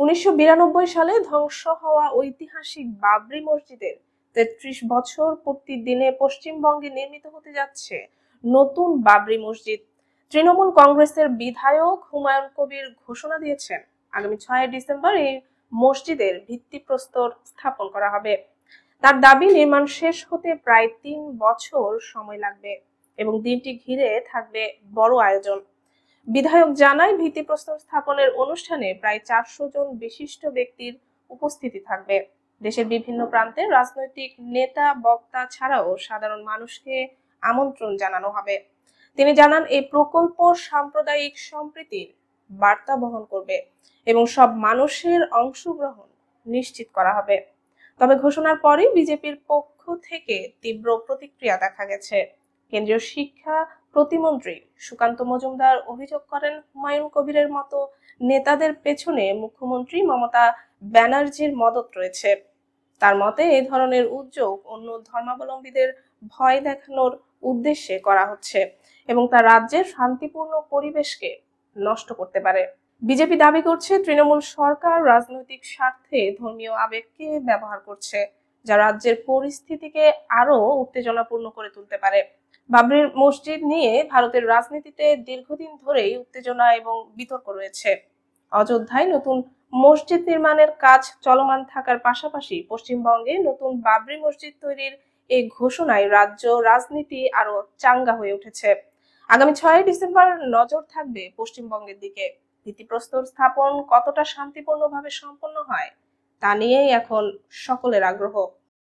1992 সালে ধ্বংস হওয়া ঐতিহাসিক বাবরি মসজিদের 33 বছর পূর্তির দিনে পশ্চিমবঙ্গে নির্মিত হতে যাচ্ছে নতুন বাবরি মসজিদ। তৃণমূল কংগ্রেসের বিধায়ক হুমায়ুন কবির ঘোষণা দিয়েছেন, আগামী 6 ডিসেম্বর এই মসজিদের ভিত্তিপ্রস্তর স্থাপন করা হবে। তার দাবি, নির্মাণ শেষ হতে প্রায় 3 বছর সময় লাগবে এবং দিনটি ঘিরে থাকবে বড় আয়োজন। বিধায়ক জানায়, ভিত্তিপ্রস্তর স্থাপনের অনুষ্ঠানে প্রায় 400 জন বিশিষ্ট ব্যক্তির উপস্থিতি থাকবে। দেশের বিভিন্ন প্রান্তের রাজনৈতিক নেতা, বক্তা ছাড়াও সাধারণ মানুষকে আমন্ত্রণ জানানো হবে। তিনি জানান, এই প্রকল্প সাম্প্রদায়িক সম্প্রীতির বার্তা বহন করবে এবং সব মানুষের অংশগ্রহণ নিশ্চিত করা হবে। তবে ঘোষণার পরই বিজেপির পক্ষ থেকে তীব্র প্রতিক্রিয়া দেখা গেছে। কেন্দ্রীয় শিক্ষা প্রতিমন্ত্রী সুকান্ত মজুমদার অভিযোগ করেন, হুমায়ুন কবিরের মতো নেতাদের পেছনে মুখ্যমন্ত্রী মমতা ব্যানার্জির মদত রয়েছে। তার মতে, এই ধরনের উদ্যোগ অন্য ধর্মাবলম্বীদের ভয় দেখানোর উদ্দেশ্যে করা হচ্ছে এবং তা রাজ্যের শান্তিপূর্ণ পরিবেশকে নষ্ট করতে পারে। বিজেপি দাবি করছে, তৃণমূল সরকার রাজনৈতিক স্বার্থে ধর্মীয় আবেগকে ব্যবহার করছে, যা রাজ্যের পরিস্থিতিকে আরো উত্তেজনাপূর্ণ করে তুলতে পারে। বাবরি মসজিদ নিয়ে ভারতের রাজনীতিতে দীর্ঘদিন ধরেই উত্তেজনা এবং বিতর্ক রয়েছে। অযোধ্যায় নতুন মসজিদ নির্মাণের কাজ চলমান থাকার পাশাপাশি পশ্চিমবঙ্গে নতুন বাবরি মসজিদ তৈরির এই ঘোষণায় রাজ্য রাজনীতি আরো চাঙ্গা হয়ে উঠেছে। আগামী 6 ডিসেম্বর নজর থাকবে পশ্চিমবঙ্গের দিকে। ভিত্তিপ্রস্তর স্থাপন কতটা শান্তিপূর্ণভাবে সম্পন্ন হয় তা নিয়েই এখন সকলের আগ্রহ।